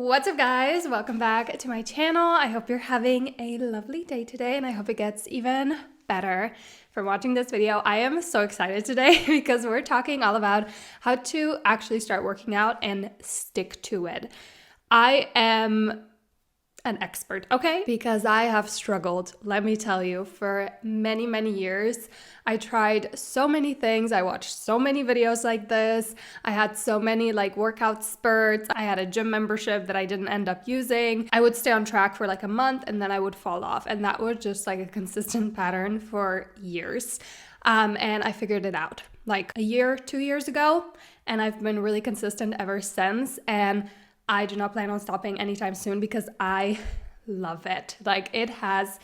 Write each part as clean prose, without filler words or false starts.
What's up, guys? Welcome back to my channel. I hope you're having a lovely day today, and I hope it gets even better from watching this video. I am so excited today because we're talking all about how to actually start working out and stick to it. I am an expert, okay? Because I have struggled, let me tell you, for many years. I tried so many things. I watched so many videos like this. I had so many workout spurts. I had a gym membership that I didn't end up using. I would stay on track for a month and then I would fall off. And that was just a consistent pattern for years. And I figured it out a year, 2 years ago. And I've been really consistent ever since. And I do not plan on stopping anytime soon because I love it. It has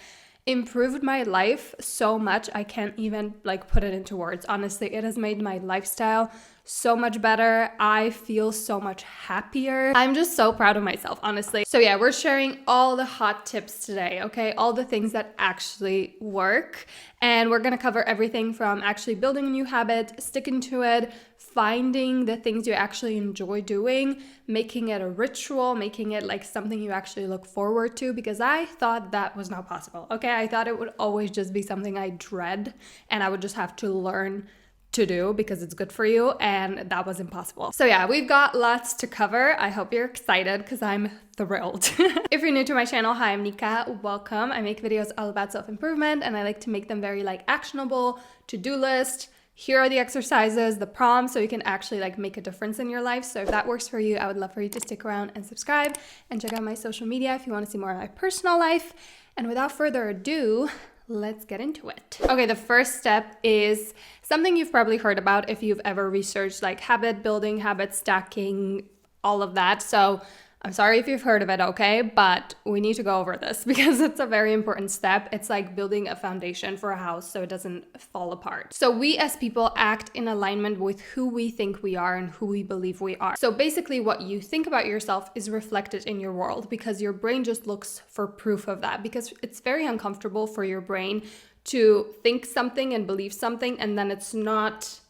improved my life so much. I can't even put it into words. Honestly, it has made my lifestyle so much better. I feel so much happier. I'm just so proud of myself, honestly. So yeah, we're sharing all the hot tips today, okay? All the things that actually work. And we're gonna cover everything from actually building a new habit, sticking to it, finding the things you actually enjoy doing, making it a ritual, making it something you actually look forward to, because I thought that was not possible, okay? I thought it would always just be something I dread and I would just have to learn to do because it's good for you, and that was impossible. So yeah, we've got lots to cover. I hope you're excited because I'm thrilled. If you're new to my channel, hi, I'm Nika. Welcome. I make videos all about self-improvement and I like to make them very actionable, to-do list. Here are the exercises, the prompts, so you can actually make a difference in your life. So if that works for you, I would love for you to stick around and subscribe and check out my social media if you want to see more of my personal life. And without further ado, let's get into it. Okay, the first step is something you've probably heard about if you've ever researched habit building, habit stacking, all of that. So I'm sorry if you've heard of it, okay? But we need to go over this because it's a very important step. It's like building a foundation for a house so it doesn't fall apart. So we as people act in alignment with who we think we are and who we believe we are. So basically what you think about yourself is reflected in your world because your brain just looks for proof of that, because it's very uncomfortable for your brain to think something and believe something and then it's not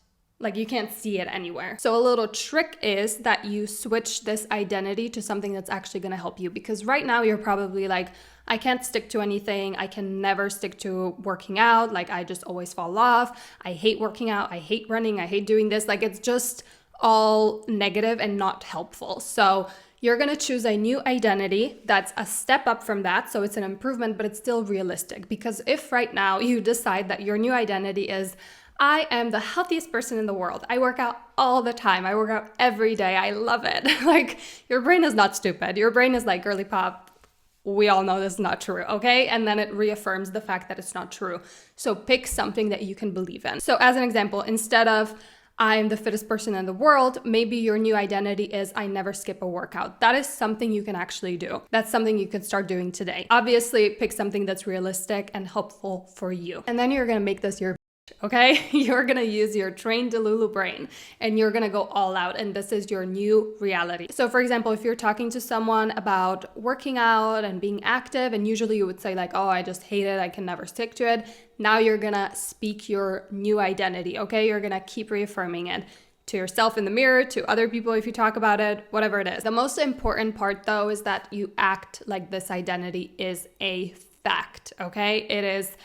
you can't see it anywhere. So a little trick is that you switch this identity to something that's actually going to help you, because right now you're probably I can't stick to anything. I can never stick to working out. I just always fall off. I hate working out. I hate running. I hate doing this. It's just all negative and not helpful. So you're going to choose a new identity that's a step up from that. So it's an improvement, but it's still realistic. Because if right now you decide that your new identity is, I am the healthiest person in the world. I work out all the time. I work out every day. I love it. Your brain is not stupid. Your brain is girly pop. We all know this is not true, okay? And then it reaffirms the fact that it's not true. So pick something that you can believe in. So as an example, instead of I'm the fittest person in the world, maybe your new identity is I never skip a workout. That is something you can actually do. That's something you can start doing today. Obviously, pick something that's realistic and helpful for you. And then you're gonna make this your okay? You're gonna use your trained Delulu brain and you're gonna go all out, and this is your new reality. So for example, if you're talking to someone about working out and being active, and usually you would say oh, I just hate it, I can never stick to it. Now you're gonna speak your new identity, okay? You're gonna keep reaffirming it to yourself in the mirror, to other people if you talk about it, whatever it is. The most important part though is that you act like this identity is a fact, okay? It is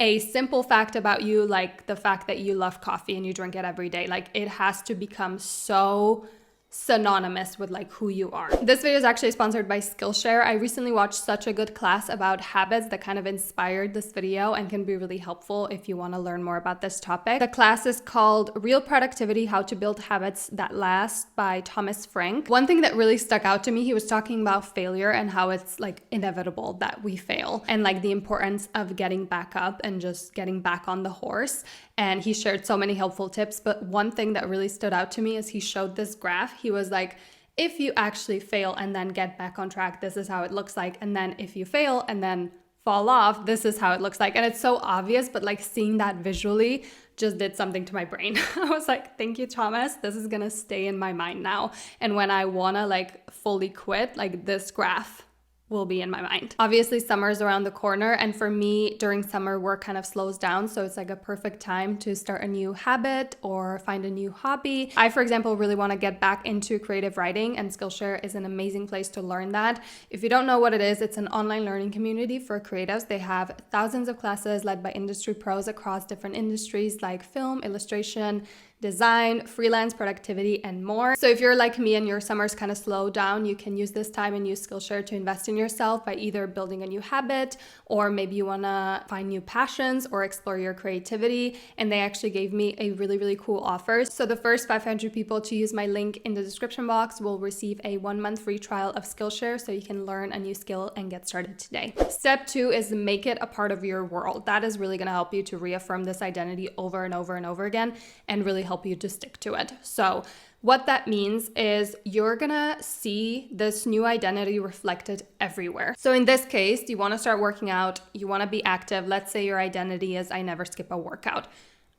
a simple fact about you, the fact that you love coffee and you drink it every day. It has to become so synonymous with who you are. This video is actually sponsored by Skillshare. I recently watched such a good class about habits that kind of inspired this video and can be really helpful if you want to learn more about this topic. The class is called Real Productivity: How to Build Habits That Last by Thomas Frank. One thing that really stuck out to me, he was talking about failure and how it's inevitable that we fail, and the importance of getting back up and just getting back on the horse. And he shared so many helpful tips, but one thing that really stood out to me is he showed this graph. He was if you actually fail and then get back on track, this is how it looks like. And then if you fail and then fall off, this is how it looks like. And it's so obvious, but seeing that visually just did something to my brain. I was thank you, Thomas. This is gonna stay in my mind now. And when I wanna fully quit, this graph will be in my mind. Obviously, summer is around the corner, and for me, during summer, work kind of slows down, so it's like a perfect time to start a new habit or find a new hobby. I, for example, really want to get back into creative writing, and Skillshare is an amazing place to learn that. If you don't know what it is, it's an online learning community for creatives. They have thousands of classes led by industry pros across different industries like film, illustration, design, freelance, productivity, and more. So if you're like me and your summers kind of slow down, you can use this time and use Skillshare to invest in yourself by either building a new habit, or maybe you want to find new passions or explore your creativity. And they actually gave me a really, really cool offer. So the first 500 people to use my link in the description box will receive a 1-month free trial of Skillshare, so you can learn a new skill and get started today. Step 2 is make it a part of your world. That is really going to help you to reaffirm this identity over and over and over again, and really help you to stick to it. So what that means is you're gonna see this new identity reflected everywhere. So in this case, you want to start working out, you want to be active. Let's say your identity is I never skip a workout.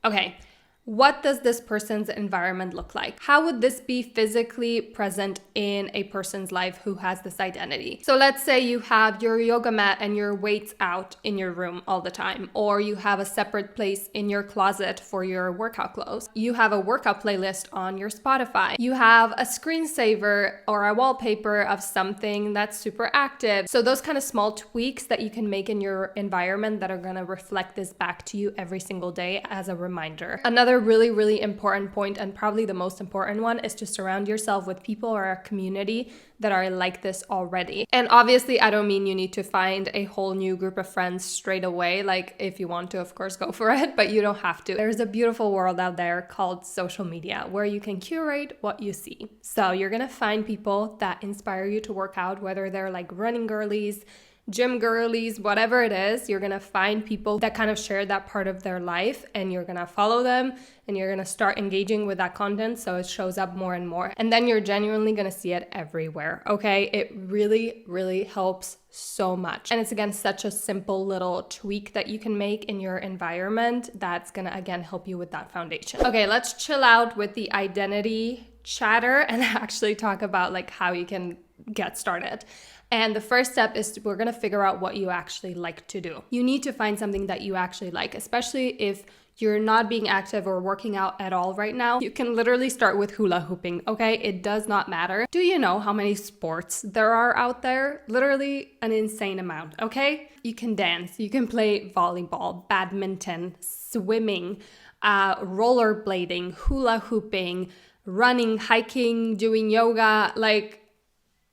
Okay, what does this person's environment look like? How would this be physically present in a person's life who has this identity? So let's say you have your yoga mat and your weights out in your room all the time, or you have a separate place in your closet for your workout clothes. You have a workout playlist on your Spotify. You have a screensaver or a wallpaper of something that's super active. So those kind of small tweaks that you can make in your environment that are going to reflect this back to you every single day as a reminder. Another really, really important point, and probably the most important one, is to surround yourself with people or a community that are like this already. And obviously, I don't mean you need to find a whole new group of friends straight away. Like, if you want to, of course, go for it, but you don't have to. There's a beautiful world out there called social media where you can curate what you see. So you're gonna find people that inspire you to work out, whether they're like running girlies, gym girlies, whatever it is. You're gonna find people that kind of share that part of their life, and you're gonna follow them, and you're gonna start engaging with that content so it shows up more and more. And then you're genuinely gonna see it everywhere, okay? It really, really helps so much. And it's, again, such a simple little tweak that you can make in your environment that's gonna, again, help you with that foundation. Okay, let's chill out with the identity chatter and actually talk about like how you can get started. And the first step is we're gonna figure out what you actually like to do. You need to find something that you actually like, especially if you're not being active or working out at all right now. You can literally start with hula hooping, okay? It does not matter. Do you know how many sports there are out there? Literally an insane amount, okay? You can dance, you can play volleyball, badminton, swimming, rollerblading, hula hooping, running, hiking, doing yoga, like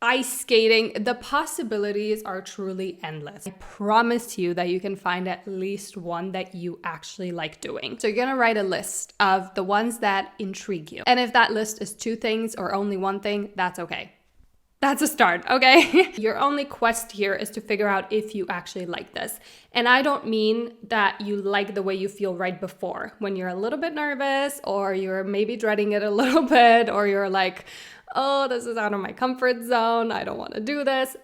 ice skating. The possibilities are truly endless. I promise you that you can find at least one that you actually like doing. So you're gonna write a list of the ones that intrigue you. And if that list is 2 things or only 1 thing, that's okay. That's a start, okay? Your only quest here is to figure out if you actually like this. And I don't mean that you like the way you feel right before, when you're a little bit nervous, or you're maybe dreading it a little bit, or you're like, oh, this is out of my comfort zone, I don't want to do this.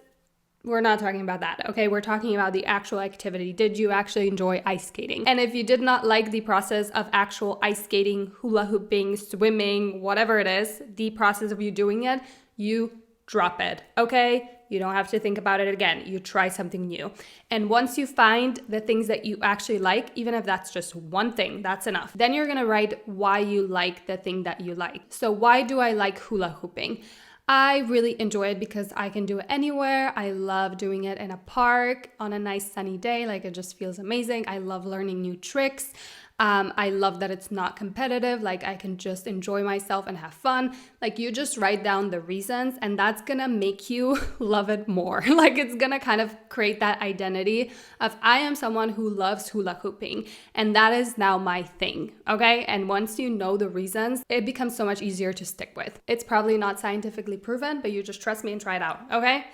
We're not talking about that, okay? We're talking about the actual activity. Did you actually enjoy ice skating? And if you did not like the process of actual ice skating, hula hooping, swimming, whatever it is, the process of you doing it, you drop it, okay? You don't have to think about it again. You try something new. And once you find the things that you actually like, even if that's just 1 thing, that's enough. Then you're gonna write why you like the thing that you like. So why do I like hula hooping? I really enjoy it because I can do it anywhere. I love doing it in a park on a nice sunny day. Like, it just feels amazing. I love learning new tricks. I love that it's not competitive. Like, I can just enjoy myself and have fun. Like, you just write down the reasons, and that's gonna make you love it more. Like, it's gonna kind of create that identity of I am someone who loves hula hooping, and that is now my thing, okay? And once you know the reasons, it becomes so much easier to stick with. It's probably not scientifically proven, but you just trust me and try it out, okay?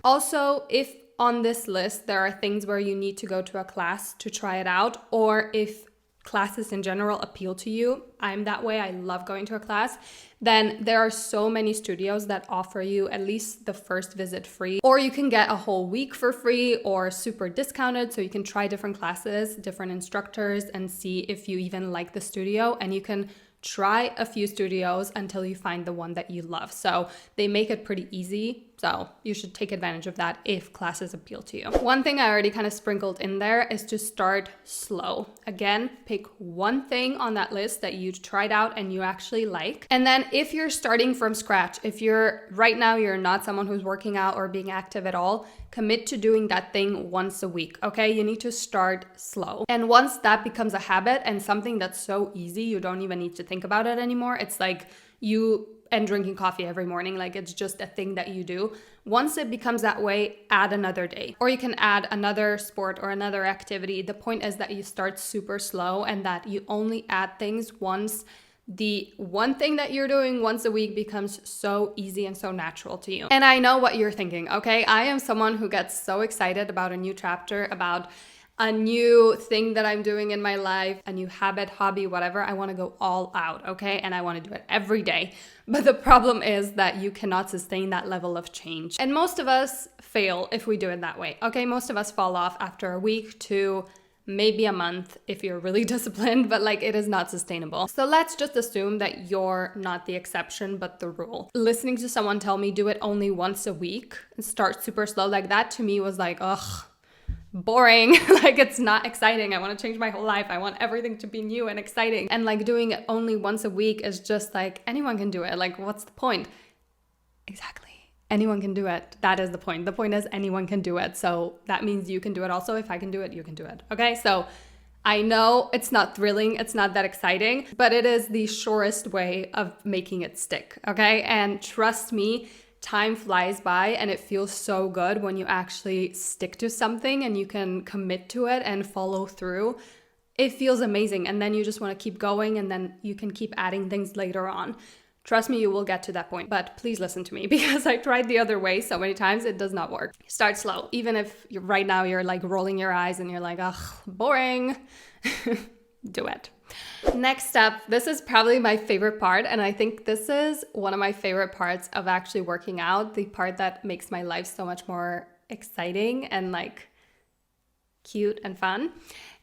Also, if on this list there are things where you need to go to a class to try it out, or if classes in general appeal to you, I'm that way, I love going to a class, then there are so many studios that offer you at least the first visit free, or you can get a whole week for free or super discounted, so you can try different classes, different instructors, and see if you even like the studio, and you can try a few studios until you find the one that you love. So they make it pretty easy. So you should take advantage of that if classes appeal to you. One thing I already kind of sprinkled in there is to start slow. Again, pick one thing on that list that you tried out and you actually like. And then if you're starting from scratch, if you're right now, you're not someone who's working out or being active at all, commit to doing that thing once a week, okay? You need to start slow. And once that becomes a habit and something that's so easy, you don't even need to think about it anymore. It's like you and drinking coffee every morning, like it's just a thing that you do. Once it becomes that way, add another day. Or you can add another sport or another activity. The point is that you start super slow and that you only add things once the one thing that you're doing once a week becomes so easy and so natural to you. And I know what you're thinking, okay? I am someone who gets so excited about a new chapter, about a new thing that I'm doing in my life, a new habit, hobby, whatever. I want to go all out, okay? And I want to do it every day. But the problem is that you cannot sustain that level of change. And most of us fail if we do it that way, okay? Most of us fall off after a week to maybe a month if you're really disciplined, but like it is not sustainable. So let's just assume that you're not the exception, but the rule. Listening to someone tell me do it only once a week and start super slow, like that to me was like, ugh, boring. Like it's not exciting. I want to change my whole life. I want everything to be new and exciting. And like doing it only once a week is just like anyone can do it. Like what's the point? Exactly. Anyone can do it. That is the point. The point is anyone can do it. So that means you can do it also. If I can do it, you can do it. Okay. So I know it's not thrilling. It's not that exciting, but it is the surest way of making it stick. Okay. And trust me, time flies by and it feels so good when you actually stick to something and you can commit to it and follow through. It feels amazing. And then you just want to keep going and then you can keep adding things later on. Trust me, you will get to that point, but please listen to me because I tried the other way so many times. It does not work. Start slow. Even if right now you're like rolling your eyes and you're like, ugh, boring, do it. Next step, this is probably my favorite part. And I think this is one of my favorite parts of actually working out, the part that makes my life so much more exciting and like cute and fun,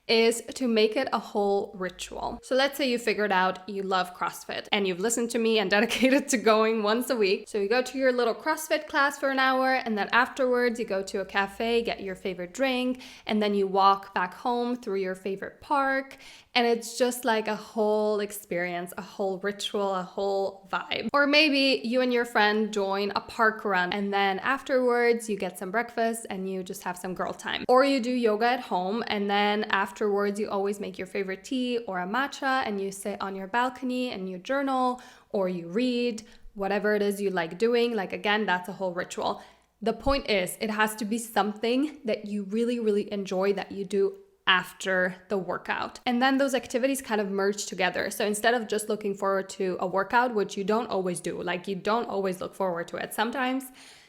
is to make it a whole ritual. So let's say you figured out you love CrossFit and you've listened to me and dedicated to going once a week. So you go to your little CrossFit class for an hour and then afterwards you go to a cafe, get your favorite drink, and then you walk back home through your favorite park. And it's just like a whole experience, a whole ritual, a whole vibe. Or maybe you and your friend join a park run and then afterwards you get some breakfast and you just have some girl time. Or you do yoga at home and then afterwards you always make your favorite tea or a matcha and you sit on your balcony and you journal or you read, whatever it is you like doing. Like again, that's a whole ritual. The point is, it has to be something that you really, really enjoy that you do after the workout. And then those activities kind of merge together. So instead of just looking forward to a workout, which you don't always do, like you don't always look forward to it. Sometimes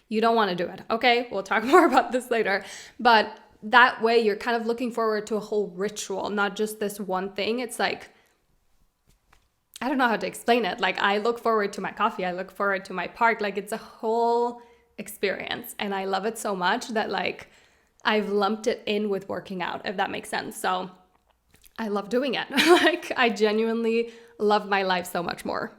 you don't want to do it. Okay, we'll talk more about this later. But that way you're kind of looking forward to a whole ritual, not just this one thing. It's like, I don't know how to explain it. Like I look forward to my coffee. I look forward to my park. Like it's a whole experience. And I love it so much that like I've lumped it in with working out, if that makes sense. So I love doing it. Like I genuinely love my life so much more.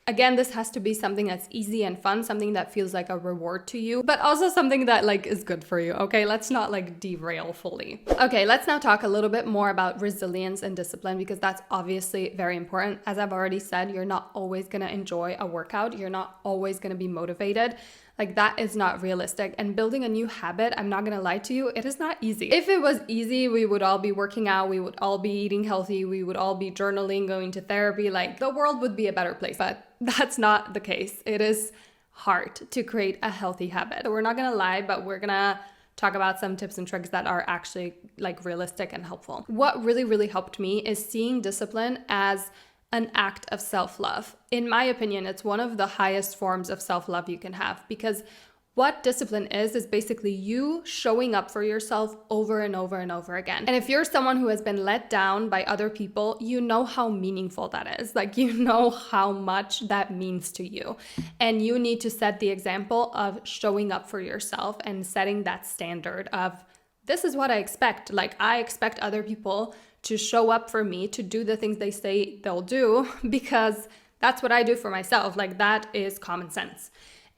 Again, this has to be something that's easy and fun, something that feels like a reward to you, but also something that like is good for you. Okay, let's not like derail fully. Okay, let's now talk a little bit more about resilience and discipline because that's obviously very important. As I've already said, you're not always gonna enjoy a workout. You're not always gonna be motivated. Like that is not realistic. And building a new habit, I'm not gonna lie to you, it is not easy. If it was easy, we would all be working out, we would all be eating healthy, we would all be journaling, going to therapy, like the world would be a better place. But that's not the case. It is hard to create a healthy habit. So we're not gonna lie, but we're gonna talk about some tips and tricks that are actually like realistic and helpful. What really, really helped me is seeing discipline as an act of self-love. In my opinion, it's one of the highest forms of self-love you can have because what discipline is basically you showing up for yourself over and over and over again. And if you're someone who has been let down by other people, you know how meaningful that is. Like you know how much that means to you. And you need to set the example of showing up for yourself and setting that standard of this is what I expect. Like I expect other people to show up for me, to do the things they say they'll do because that's what I do for myself. Like that is common sense.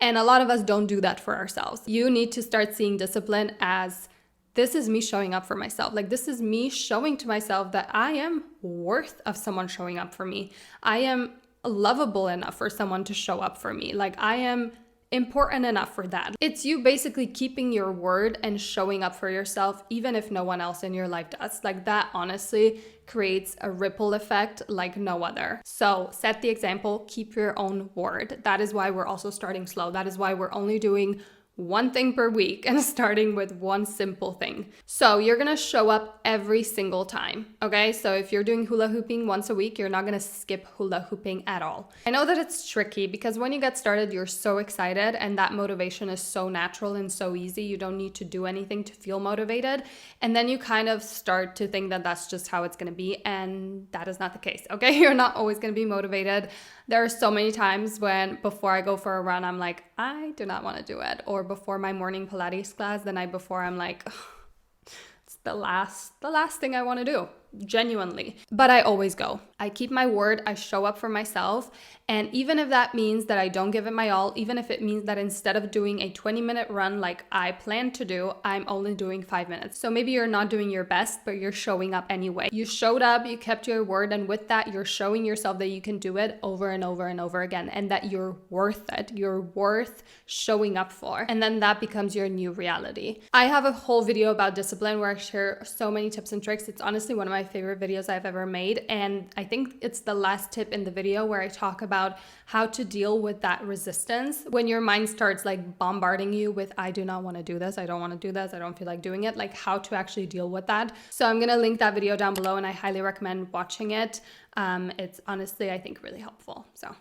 And a lot of us don't do that for ourselves. You need to start seeing discipline as, this is me showing up for myself. Like, this is me showing to myself that I am worth of someone showing up for me. I am lovable enough for someone to show up for me. Like, I am important enough for that. It's you basically keeping your word and showing up for yourself, even if no one else in your life does. Like, that honestly creates a ripple effect like no other. So set the example, keep your own word. That is why we're also starting slow. That is why we're only doing one thing per week and starting with one simple thing. So you're gonna show up every single time, okay? So if you're doing hula hooping once a week, you're not gonna skip hula hooping at all. I know that it's tricky because when you get started, you're so excited and that motivation is so natural and so easy. You don't need to do anything to feel motivated. And then you kind of start to think that that's just how it's gonna be, and that is not the case, okay? You're not always gonna be motivated. There are so many times when before I go for a run, I'm like, I do not wanna do it. Or before my morning Pilates class the night before, I'm like, it's the last thing I want to do, genuinely. But I always go. I keep my word. I show up for myself. And even if that means that I don't give it my all, even if it means that instead of doing a 20-minute run like I planned to do, I'm only doing 5 minutes. So maybe you're not doing your best, but you're showing up anyway. You showed up, you kept your word, and with that, you're showing yourself that you can do it over and over and over again, and that you're worth it. You're worth showing up for. And then that becomes your new reality. I have a whole video about discipline where I share so many tips and tricks. It's honestly one of my favorite videos I've ever made. And I think it's the last tip in the video where I talk about how to deal with that resistance when your mind starts like bombarding you with, I do not want to do this, I don't want to do this, I don't feel like doing it, like how to actually deal with that. So I'm gonna link that video down below and I highly recommend watching it. It's honestly, I think, really helpful. So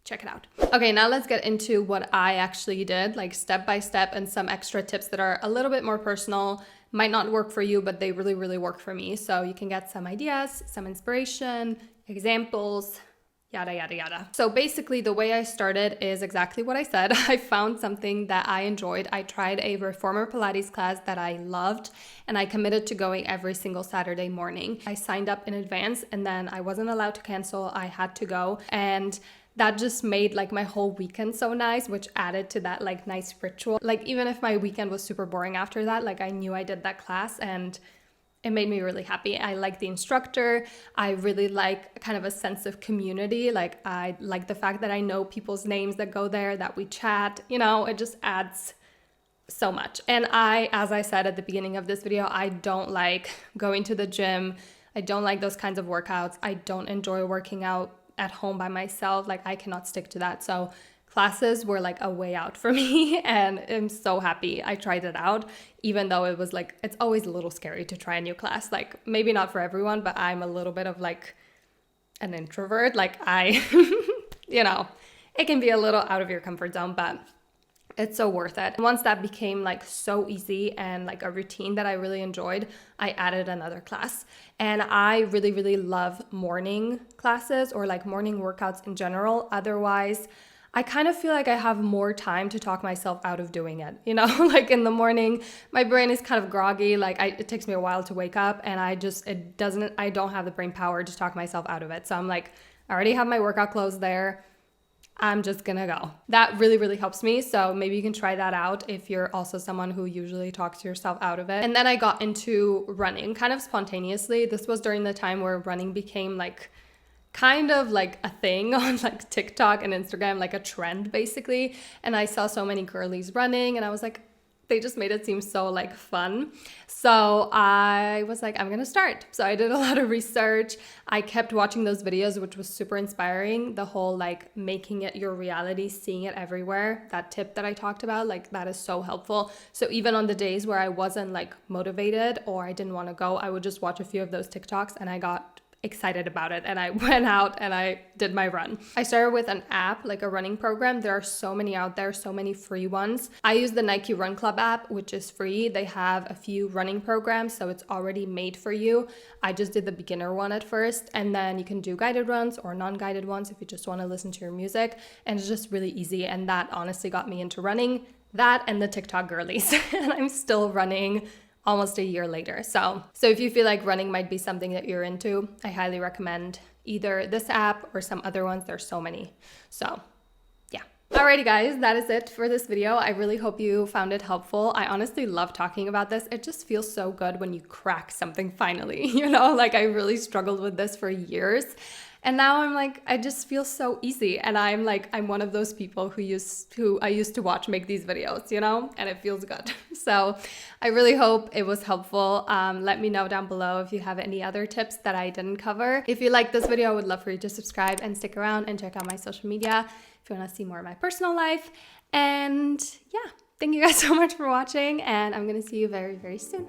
check it out. Okay, now let's get into what I actually did, like step by step, and some extra tips that are a little bit more personal. Might not work for you, but they really, really work for me. So you can get some ideas, some inspiration, examples, yada, yada, yada. So basically the way I started is exactly what I said. I found something that I enjoyed. I tried a reformer Pilates class that I loved, and I committed to going every single Saturday morning. I signed up in advance and then I wasn't allowed to cancel. I had to go, and that just made like my whole weekend so nice, which added to that like nice ritual. Like even if my weekend was super boring after that, like I knew I did that class and it made me really happy. I like the instructor. I really like kind of a sense of community. Like I like the fact that I know people's names that go there, that we chat, you know, it just adds so much. And as I said at the beginning of this video, I don't like going to the gym. I don't like those kinds of workouts. I don't enjoy working out at home by myself. Like I cannot stick to that. So classes were like a way out for me, and I'm so happy I tried it out, even though it was like, it's always a little scary to try a new class. Like maybe not for everyone, but I'm a little bit of like an introvert. Like I, you know, it can be a little out of your comfort zone, but it's so worth it. Once that became like so easy and like a routine that I really enjoyed, I added another class. And I really, really love morning classes or like morning workouts in general. Otherwise, I kind of feel like I have more time to talk myself out of doing it. You know, like in the morning, my brain is kind of groggy. Like it takes me a while to wake up, and I don't have the brain power to talk myself out of it. So I'm like, I already have my workout clothes there. I'm just gonna go. That really, really helps me. So maybe you can try that out if you're also someone who usually talks yourself out of it. And then I got into running kind of spontaneously. This was during the time where running became like kind of like a thing on like TikTok and Instagram, like a trend basically. And I saw so many girlies running and I was like, they just made it seem so like fun. So I was like, I'm gonna start. So I did a lot of research. I kept watching those videos, which was super inspiring. The whole like making it your reality, seeing it everywhere. That tip that I talked about, like that is so helpful. So even on the days where I wasn't like motivated or I didn't want to go, I would just watch a few of those TikToks and I got excited about it, and I went out and I did my run. I started with an app, like a running program. There are so many out there, so many free ones. I use the Nike Run Club app, which is free. They have a few running programs, so it's already made for you. I just did the beginner one at first, and then you can do guided runs or non-guided ones if you just want to listen to your music, and it's just really easy. And that honestly got me into running. That and the TikTok girlies. And I'm still running almost a year later. So if you feel like running might be something that you're into, I highly recommend either this app or some other ones. There's so many. So yeah. Alrighty guys, that is it for this video. I really hope you found it helpful. I honestly love talking about this. It just feels so good when you crack something finally, you know, like I really struggled with this for years. And now I'm like, I just feel so easy. And I'm like, I'm one of those people who I used to watch make these videos, you know, and it feels good. So I really hope it was helpful. Let me know down below if you have any other tips that I didn't cover. If you like this video, I would love for you to subscribe and stick around and check out my social media if you want to see more of my personal life. And yeah, thank you guys so much for watching, and I'm going to see you very, very soon.